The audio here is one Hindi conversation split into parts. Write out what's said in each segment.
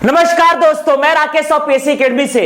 नमस्कार दोस्तों, मैं राकेश और पीएससी एकेडमी से।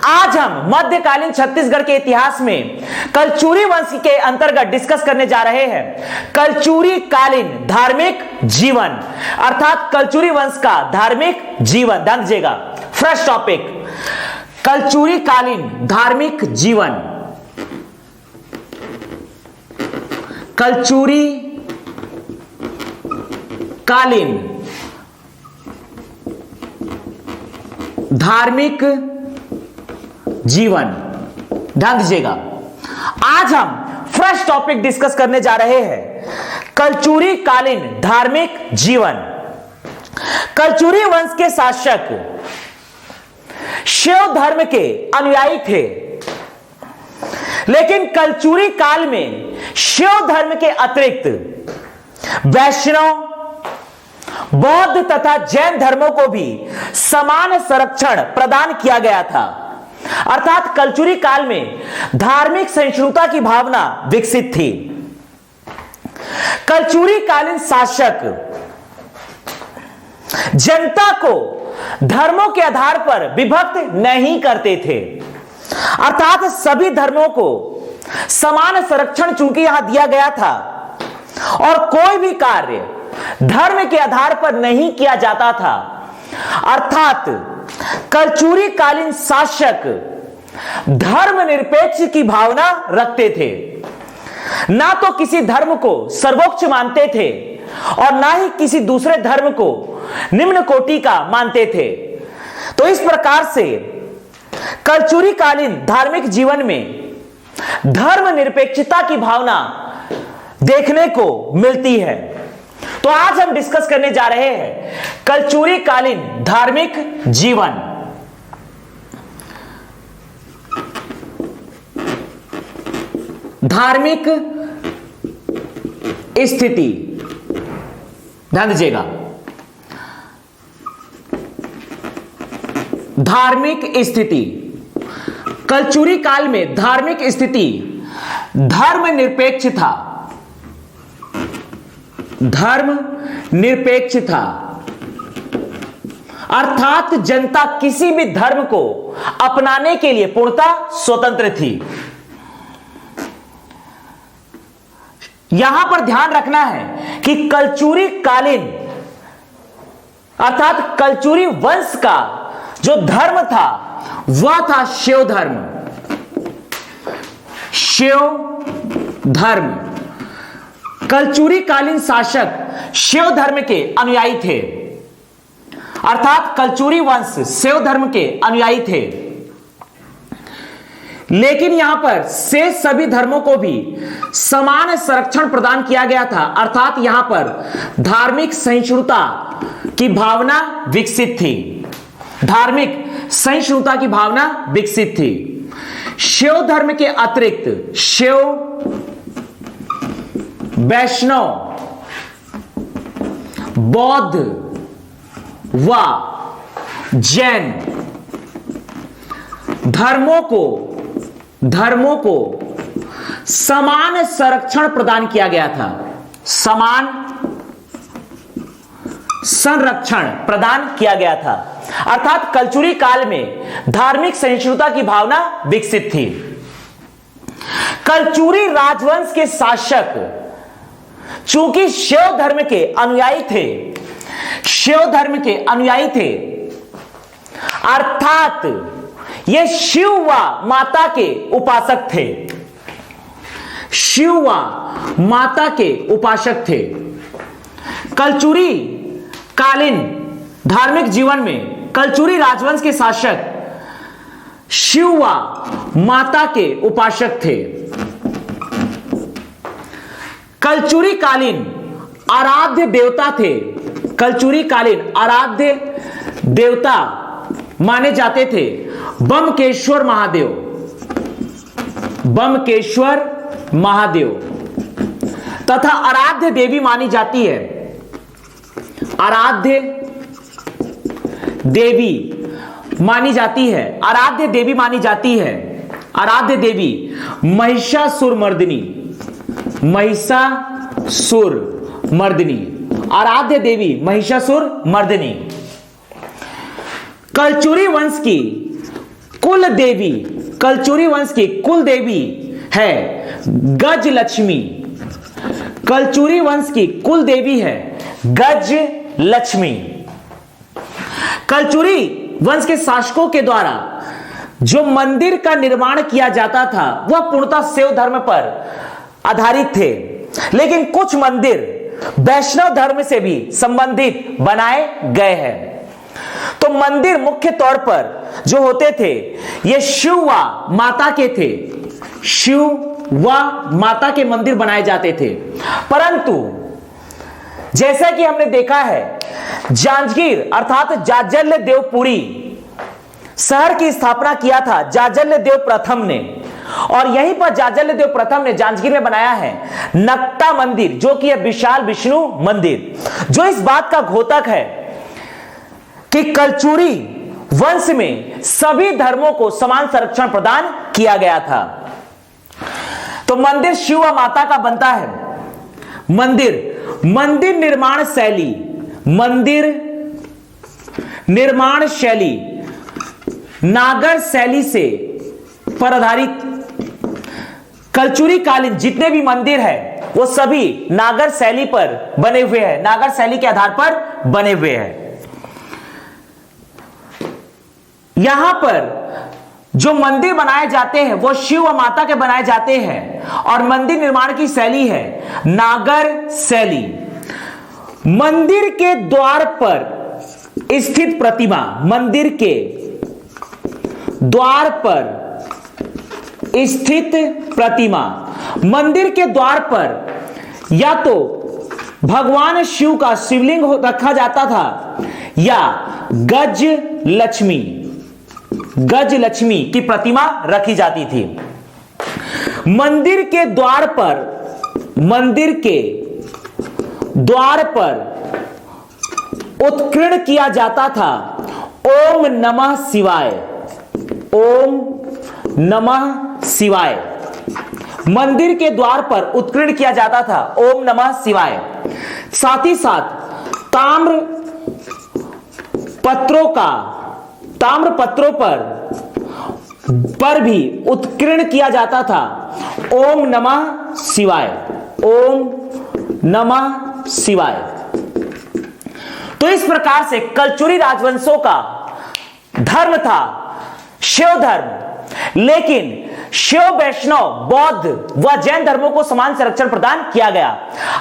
आज हम मध्यकालीन छत्तीसगढ़ के इतिहास में कलचुरी वंश के अंतर्गत डिस्कस करने जा रहे हैं कलचुरी कालीन धार्मिक जीवन, अर्थात कलचुरी वंश का धार्मिक जीवन। ध्यान दीजिएगा, फर्स्ट टॉपिक कलचुरी कालीन धार्मिक जीवन। कलचुरी कालीन धार्मिक जीवन। ध्यान दीजिएगा, आज हम फर्स्ट टॉपिक डिस्कस करने जा रहे हैं कलचुरी कालीन धार्मिक जीवन। कलचुरी वंश के शासक शिव धर्म के अनुयायी थे, लेकिन कलचुरी काल में शिव धर्म के अतिरिक्त वैष्णव, बौद्ध तथा जैन धर्मों को भी समान संरक्षण प्रदान किया गया था। अर्थात कलचुरी काल में धार्मिक सहिष्णुता की भावना विकसित थी। कलचुरी कालीन शासक जनता को धर्मों के आधार पर विभक्त नहीं करते थे, अर्थात सभी धर्मों को समान संरक्षण चूंकि यहां दिया गया था और कोई भी कार्य धर्म के आधार पर नहीं किया जाता था। अर्थात कलचुरी कालीन शासक धर्मनिरपेक्ष की भावना रखते थे, ना तो किसी धर्म को सर्वोच्च मानते थे और ना ही किसी दूसरे धर्म को निम्न कोटि का मानते थे। तो इस प्रकार से कलचुरी कालीन धार्मिक जीवन में धर्मनिरपेक्षता की भावना देखने को मिलती है। तो आज हम डिस्कस करने जा रहे हैं कलचुरी कालीन धार्मिक जीवन। धार्मिक स्थिति, ध्यान दीजिएगा, धार्मिक स्थिति। कलचुरी काल में धार्मिक स्थिति धर्मनिरपेक्ष था, धर्म निरपेक्ष था, अर्थात जनता किसी भी धर्म को अपनाने के लिए पूर्णतः स्वतंत्र थी। यहां पर ध्यान रखना है कि कलचुरी कालीन अर्थात कलचुरी वंश का जो धर्म था वह था शिव धर्म। शिव धर्म। कलचुरी कालीन शासक शिव धर्म के अनुयायी थे, अर्थात कलचुरी वंश शिव धर्म के अनुयायी थे, लेकिन यहां पर शेष सभी धर्मों को भी समान संरक्षण प्रदान किया गया था। अर्थात यहां पर धार्मिक सहिष्णुता की भावना विकसित थी, धार्मिक सहिष्णुता की भावना विकसित थी। शिव धर्म के अतिरिक्त शिव, वैष्णव, बौद्ध व जैन धर्मों को समान संरक्षण प्रदान किया गया था, समान संरक्षण प्रदान किया गया था। अर्थात कलचुरी काल में धार्मिक सहिष्णुता की भावना विकसित थी। कलचुरी राजवंश के शासक चूंकि शिव धर्म के अनुयायी थे, शिव धर्म के अनुयायी थे, अर्थात ये शिव व माता के उपासक थे, शिव व माता के उपासक थे। कलचुरी कालीन धार्मिक जीवन में कलचुरी राजवंश के शासक शिव व माता के उपासक थे। कलचुरी कालीन आराध्य देवता थे, कलचुरी कालीन आराध्य देवता माने जाते थे बमकेश्वर महादेव, बमकेश्वर महादेव, तथा आराध्य देवी मानी जाती है, आराध्य देवी मानी जाती है, आराध्य देवी मानी जाती है, आराध्य देवी महिषासुर मर्दिनी, महिषासुर मर्दिनी, आराध्य देवी महिषासुर मर्दिनी। कलचुरी वंश की कुल देवी, कलचुरी वंश की कुल देवी है गजलक्ष्मी। कलचुरी वंश की कुल देवी है गजलक्ष्मी। कलचुरी वंश के शासकों के द्वारा जो मंदिर का निर्माण किया जाता था वह पूर्णतः शैव धर्म पर आधारित थे, लेकिन कुछ मंदिर वैष्णव धर्म से भी संबंधित बनाए गए हैं। तो मंदिर मुख्य तौर पर जो होते थे ये शिव व माता के थे, शिव व माता के मंदिर बनाए जाते थे। परंतु जैसा कि हमने देखा है जांजगीर अर्थात जाजल्य देवपुरी शहर की स्थापना किया था जाजल्य देव प्रथम ने, और यहीं पर जाजल्य देव प्रथम ने जांजगीर में बनाया है नकटा मंदिर, जो कि है विशाल विष्णु मंदिर, जो इस बात का घोतक है कि कलचुरी वंश में सभी धर्मों को समान संरक्षण प्रदान किया गया था। तो मंदिर शिव व माता का बनता है। मंदिर निर्माण शैली, मंदिर निर्माण शैली नागर शैली से पर आधारित। कलचुरी कालीन जितने भी मंदिर है वो सभी नागर शैली पर बने हुए हैं, नागर शैली के आधार पर बने हुए हैं। यहां पर जो मंदिर बनाए जाते हैं वो शिव व माता के बनाए जाते हैं, और मंदिर निर्माण की शैली है नागर शैली। मंदिर के द्वार पर स्थित प्रतिमा, मंदिर के द्वार पर स्थित प्रतिमा, मंदिर के द्वार पर या तो भगवान शिव का शिवलिंग रखा जाता था या गजलक्ष्मी की प्रतिमा रखी जाती थी। मंदिर के द्वार पर उत्कीर्ण किया जाता था ओम नमः शिवाय, ओम नमः शिवाय। मंदिर के द्वार पर उत्कीर्ण किया जाता था ओम नमः शिवाय। साथ ही साथ ताम्र पत्रों पर भी उत्कीर्ण किया जाता था ओम नमः शिवाय, ओम नमः शिवाय। तो इस प्रकार से कलचुरी राजवंशों का धर्म था शिव धर्म, लेकिन शिव, वैष्णव, बौद्ध व जैन धर्मों को समान संरक्षण प्रदान किया गया।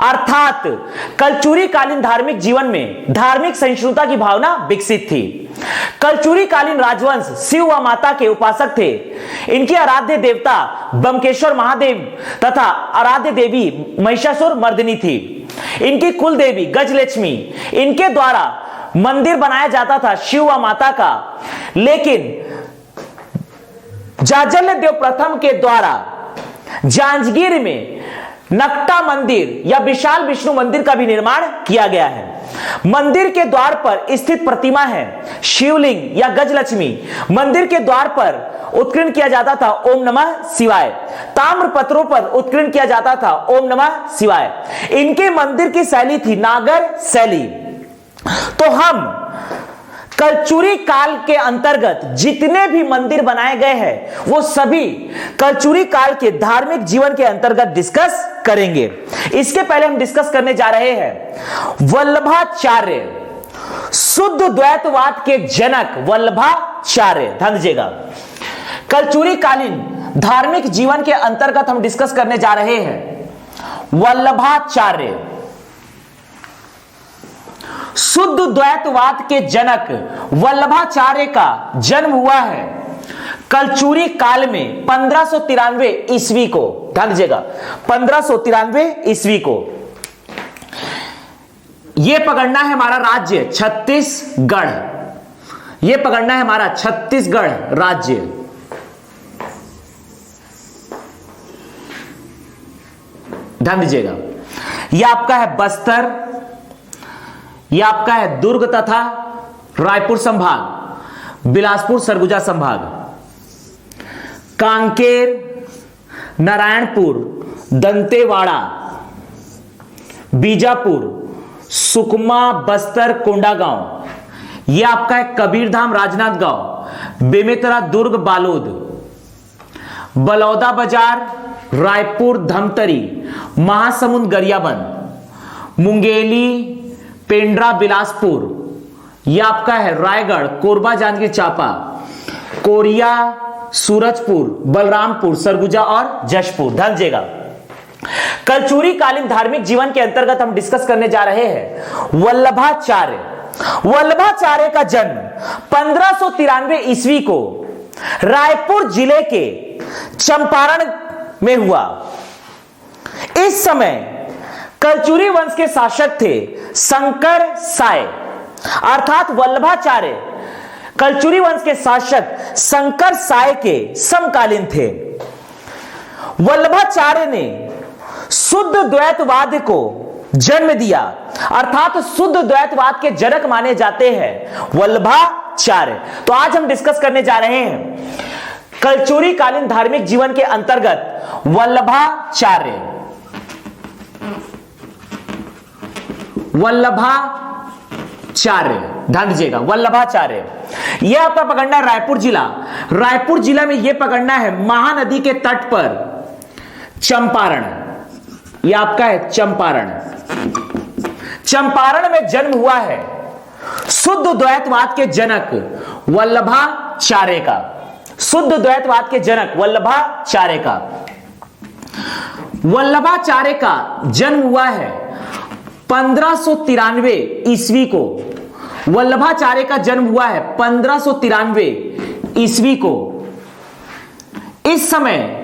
अर्थात कलचुरी कालीन धार्मिक जीवन में धार्मिक सहिष्णुता की भावना विकसित थी। कलचुरी कालीन राजवंश शिव व माता के उपासक थे। इनके आराध्य देवता बमकेश्वर महादेव तथा आराध्य देवी महिषासुर मर्दिनी थी। इनकी कुल देवी गजलक्ष्मी। इनके द्वारा मंदिर बनाया जाता था शिव व माता का, लेकिन जाजल्य देव प्रथम के द्वारा जांजगीर में नकटा मंदिर या विशाल विष्णु मंदिर का भी निर्माण किया गया है। मंदिर के द्वार पर स्थित प्रतिमा है शिवलिंग या गजलक्ष्मी। मंदिर के द्वार पर उत्कीर्ण किया जाता था ओम नमः शिवाय। ताम्र पत्रों पर उत्कीर्ण किया जाता था ओम नमः शिवाय। इनके मंदिर की शैली थी नागर शैली। तो हम कलचुरी काल के अंतर्गत जितने भी मंदिर बनाए गए हैं वो सभी कलचुरी काल के धार्मिक जीवन के अंतर्गत डिस्कस करेंगे। इसके पहले हम डिस्कस करने जा रहे हैं वल्लभाचार्य, शुद्ध द्वैतवाद के जनक वल्लभाचार्य। ध्यान दीजिएगा, कलचुरी कालीन धार्मिक जीवन के अंतर्गत हम डिस्कस करने जा रहे हैं वल्लभाचार्य। शुद्ध द्वैतवाद के जनक वल्लभाचार्य का जन्म हुआ है कलचुरी काल में 1593 ईस्वी को। ध्यान दीजिएगा, 1593 ईस्वी को। यह पकड़ना है हमारा राज्य छत्तीसगढ़। यह पकड़ना है हमारा छत्तीसगढ़ राज्य। ध्यान दीजिएगा, यह आपका है बस्तर, यह आपका है दुर्ग तथा रायपुर संभाग, बिलासपुर सरगुजा संभाग, कांकेर, नारायणपुर, दंतेवाड़ा, बीजापुर, सुकमा, बस्तर, कोंडागांव, यह आपका है कबीरधाम राजनांदगांव, बेमेतरा दुर्ग बालोद, बलौदा बाजार रायपुर धमतरी, महासमुंद गरियाबंद, मुंगेली पेंड्रा बिलासपुर, यह आपका है रायगढ़ कोरबा जांजगीर चांपा, कोरिया सूरजपुर, बलरामपुर, सरगुजा और जशपुर। ध्यान दीजिएगा, कलचुरी कालीन धार्मिक जीवन के अंतर्गत हम डिस्कस करने जा रहे हैं वल्लभाचार्य। वल्लभाचार्य का जन्म 1593 ईस्वी को रायपुर जिले के चंपारण में हुआ। इस समय कलचुरी वंश के शासक थे शंकर साय, अर्थात वल्लभाचार्य कलचुरी वंश के शासक शंकर साय के समकालीन थे। वल्लभाचार्य ने शुद्ध द्वैतवाद को जन्म दिया, अर्थात शुद्ध द्वैतवाद के जनक माने जाते हैं वल्लभाचार्य। तो आज हम डिस्कस करने जा रहे हैं कलचुरी कालीन धार्मिक जीवन के अंतर्गत वल्लभाचार्य। वल्लभाचार्य, ध्यान दीजिएगा, वल्लभाचार्य यह आपका पकड़ना है रायपुर जिला। रायपुर जिला में यह पकड़ना है महानदी के तट पर चंपारण, यह आपका है चंपारण। चंपारण में जन्म हुआ है शुद्ध द्वैतवाद के जनक वल्लभाचार्य का, शुद्ध द्वैतवाद के जनक वल्लभाचार्य का। वल्लभाचार्य का जन्म हुआ है 1593 ईस्वी को। वल्लभाचार्य का जन्म हुआ है 1593 ईस्वी को। इस समय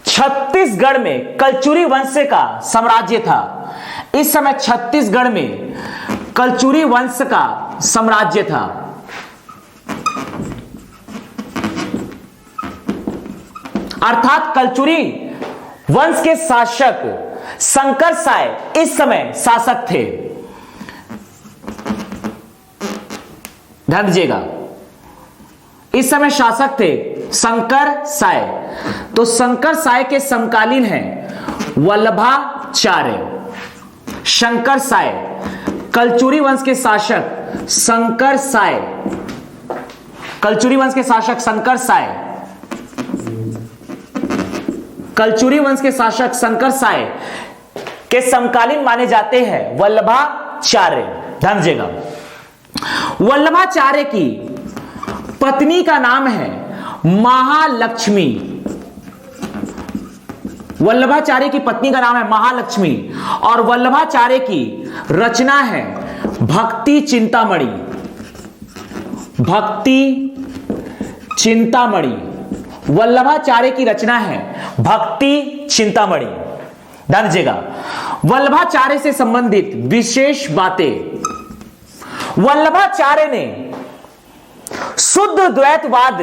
छत्तीसगढ़ में कलचुरी वंश का साम्राज्य था। इस समय छत्तीसगढ़ में कलचुरी वंश का साम्राज्य था। अर्थात कलचुरी वंश के शासक शंकर साय इस समय शासक थे। ध्यान दीजिएगा, इस समय शासक थे शंकर साय। तो शंकर साय के समकालीन हैं वल्लभाचार्य। शंकर साय कलचुरी वंश के शासक शंकर साय, कलचुरी वंश के शासक शंकर साय, कलचुरी वंश के शासक शंकर साय के समकालीन माने जाते हैं वल्लभाचार्य। ध्यान दीजिएगा, वल्लभाचार्य की पत्नी का नाम है महालक्ष्मी। वल्लभाचार्य की पत्नी का नाम है महालक्ष्मी और वल्लभाचार्य की रचना है भक्ति चिंतामणि। भक्ति चिंतामणि वल्लभाचार्य की रचना है भक्ति चिंतामणि। ध्यान दीजिएगा, वल्लभाचार्य से संबंधित विशेष बातें। वल्लभाचार्य ने शुद्ध द्वैतवाद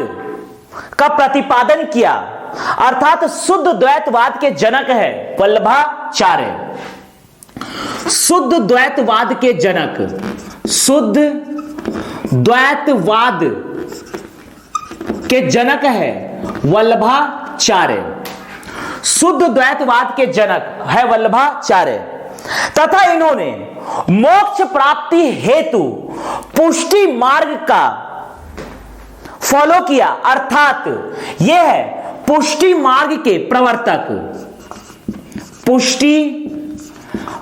का प्रतिपादन किया, अर्थात शुद्ध द्वैतवाद के जनक है वल्लभाचार्य। शुद्ध द्वैतवाद के जनक, शुद्ध द्वैतवाद के जनक है वल्लभाचार्य। शुद्ध द्वैतवाद के जनक है वल्लभाचार्य तथा इन्होंने मोक्ष प्राप्ति हेतु पुष्टि मार्ग का फॉलो किया, अर्थात यह है पुष्टि मार्ग के प्रवर्तक, पुष्टि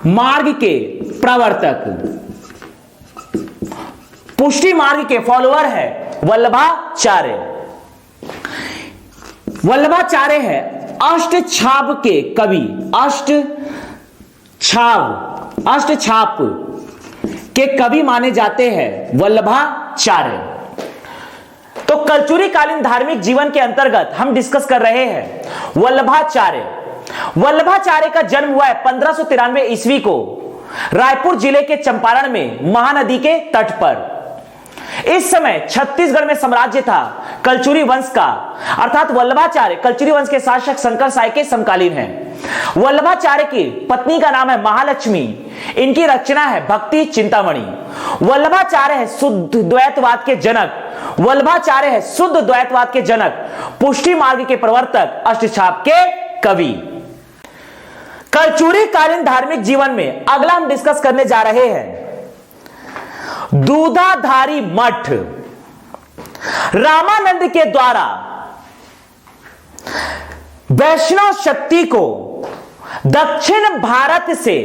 मार्ग के प्रवर्तक, पुष्टि मार्ग के फॉलोअर है वल्लभाचार्य। वल्लभाचार्य है अष्टछाप के कवि, अष्टछाप के कवि माने जाते हैं वल्लभाचार्य। तो कलचुरी कालीन धार्मिक जीवन के अंतर्गत हम डिस्कस कर रहे हैं वल्लभाचार्य। वल्लभाचार्य का जन्म हुआ है 1593 ईस्वी को रायपुर जिले के चंपारण में महानदी के तट पर। इस समय छत्तीसगढ़ में साम्राज्य था कलचुरी वंश का, अर्थात वल्लभाचार्य कलचुरी वंश के शासक शंकर साय के समकालीन हैं। वल्लभाचार्य की पत्नी का नाम है महालक्ष्मी, इनकी रचना है भक्ति चिंतामणि। वल्लभाचार्य है शुद्ध द्वैतवाद के जनक, वल्लभाचार्य है शुद्ध द्वैतवाद के जनक, पुष्टि मार्ग के प्रवर्तक, अष्टछाप के कवि। कलचुरी कालीन धार्मिक जीवन में अगला हम डिस्कस करने जा रहे हैं दूधाधारी मठ रामानंद के द्वारा वैष्णव शक्ति को दक्षिण भारत से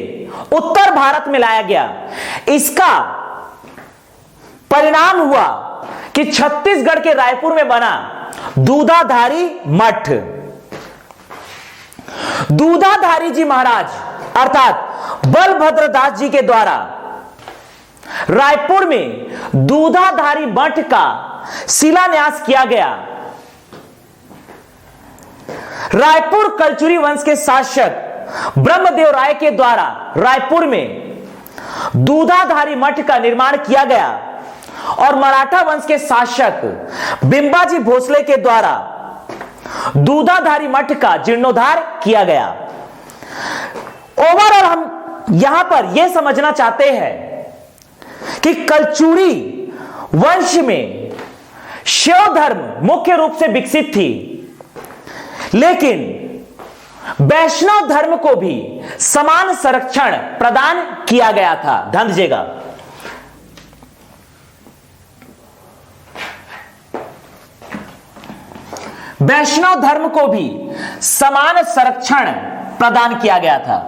उत्तर भारत में लाया गया। इसका परिणाम हुआ कि छत्तीसगढ़ के रायपुर में बना दूधाधारी मठ। दूधाधारी जी महाराज अर्थात बलभद्र दास जी के द्वारा रायपुर में दूधाधारी मठ का शिलान्यास किया गया। रायपुर कलचुरी वंश के शासक ब्रह्मदेव राय के द्वारा रायपुर में दूधाधारी मठ का निर्माण किया गया और मराठा वंश के शासक बिंबाजी भोसले के द्वारा दूधाधारी मठ का जीर्णोद्धार किया गया। ओवरऑल हम यहां पर यह समझना चाहते हैं कि कलचुरी वंश में शैव धर्म मुख्य रूप से विकसित थी, लेकिन वैष्णव धर्म को भी समान संरक्षण प्रदान किया गया था। ध्यान दीजिएगा, वैष्णव धर्म को भी समान संरक्षण प्रदान किया गया था।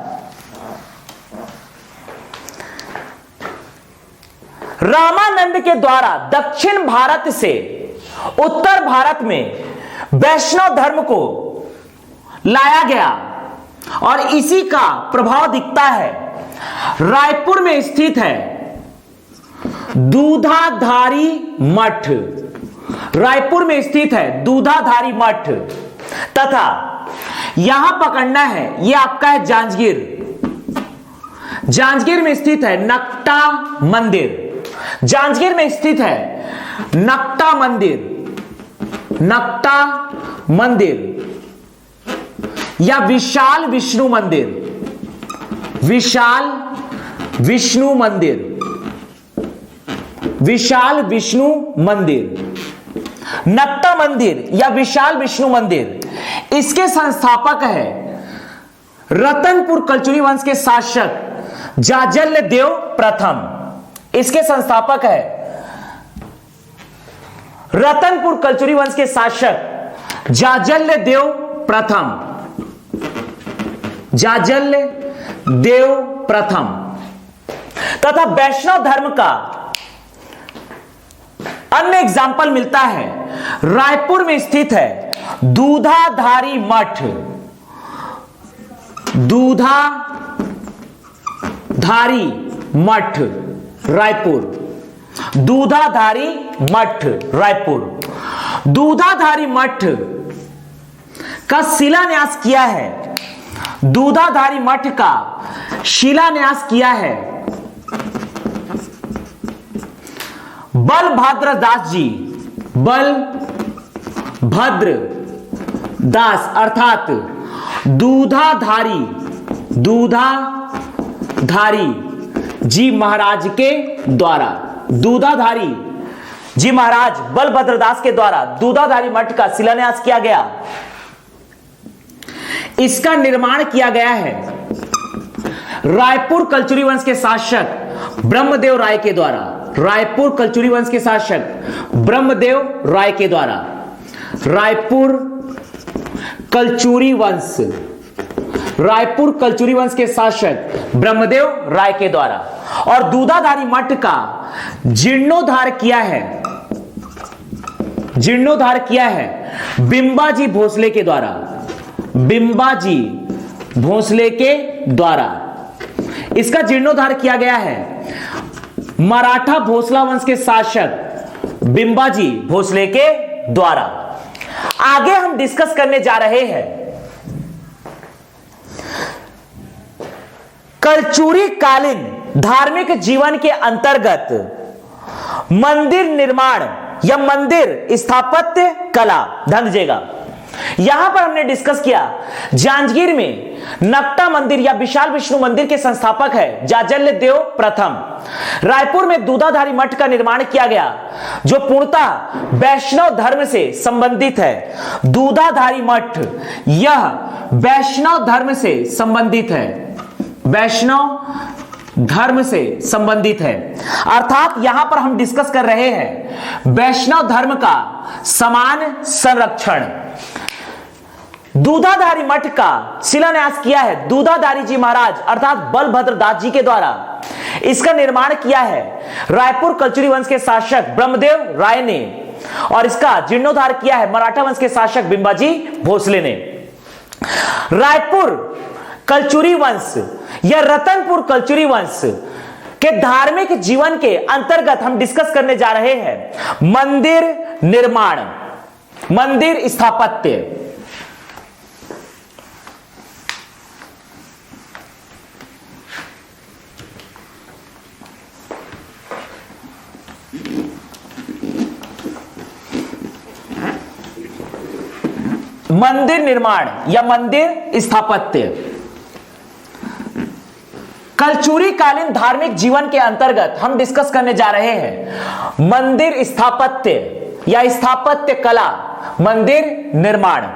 रामानंद के द्वारा दक्षिण भारत से उत्तर भारत में वैष्णव धर्म को लाया गया और इसी का प्रभाव दिखता है। रायपुर में स्थित है दूधाधारी मठ, रायपुर में स्थित है दूधाधारी मठ तथा यहां पकड़ना है, यह आपका है जांजगीर। जांजगीर में स्थित है नकटा मंदिर, जांजगीर में स्थित है नकटा मंदिर, नकटा मंदिर या विशाल विष्णु मंदिर, विशाल विष्णु मंदिर, विशाल विष्णु मंदिर, नकटा मंदिर या विशाल विष्णु मंदिर। इसके संस्थापक है रतनपुर कलचुरी वंश के शासक जाजल्य देव प्रथम। इसके संस्थापक है रतनपुर कलचुरी वंश के शासक जाजल्य देव प्रथम, जाजल्य देव प्रथम। तथा वैष्णव धर्म का अन्य एग्जाम्पल मिलता है, रायपुर में स्थित है दूधाधारी मठ, दूधाधारी मठ रायपुर, दूधाधारी मठ रायपुर। दूधाधारी मठ का शिलान्यास किया है, दूधाधारी मठ का शिलान्यास किया है बलभद्र दास जी, बलभद्र दास अर्थात दूधाधारी, दूधाधारी जी महाराज के द्वारा, दूधाधारी जी महाराज बलभद्र दास के द्वारा दूधाधारी मठ का शिलान्यास किया गया। इसका निर्माण किया गया है रायपुर कलचुरी वंश के शासक ब्रह्मदेव राय के द्वारा, रायपुर कलचुरी वंश के शासक ब्रह्मदेव राय के द्वारा, रायपुर कलचुरी वंश, रायपुर कलचुरी वंश के शासक ब्रह्मदेव राय के द्वारा। और दूधाधारी मठ का जीर्णोद्धार किया है, जीर्णोद्धार किया है बिंबाजी भोसले के द्वारा, बिंबाजी भोसले के द्वारा। इसका जीर्णोद्धार किया गया है मराठा भोसला वंश के शासक बिंबाजी भोसले के द्वारा। आगे हम डिस्कस करने जा रहे हैं कलचुरी कालीन धार्मिक जीवन के अंतर्गत मंदिर निर्माण या मंदिर स्थापत्य कला। ध्यान दीजिएगा, यहां पर हमने डिस्कस किया जांजगीर में नकटा मंदिर या विशाल विष्णु मंदिर के संस्थापक है जाजल्य देव प्रथम। रायपुर में दूधाधारी मठ का निर्माण किया गया जो पूर्णतः वैष्णव धर्म से संबंधित है। दूधाधारी मठ यह वैष्णव धर्म से संबंधित है, वैष्णव धर्म से संबंधित है। अर्थात यहां पर हम डिस्कस कर रहे हैं वैष्णव धर्म का समान संरक्षण। दूधाधारी मठ का शिलान्यास किया है दूधाधारी जी महाराज अर्थात बलभद्र दास जी के द्वारा। इसका निर्माण किया है रायपुर कलचुरी वंश के शासक ब्रह्मदेव राय ने और इसका जीर्णोद्धार किया है मराठा वंश के शासक बिंबाजी भोसले ने। रायपुर कलचुरी वंश या रतनपुर कलचुरी वंश के धार्मिक जीवन के अंतर्गत हम डिस्कस करने जा रहे हैं मंदिर निर्माण, मंदिर स्थापत्य। मंदिर निर्माण या मंदिर स्थापत्य कलचुरी कालीन धार्मिक जीवन के अंतर्गत हम डिस्कस करने जा रहे हैं मंदिर स्थापत्य या स्थापत्य कला, मंदिर निर्माण।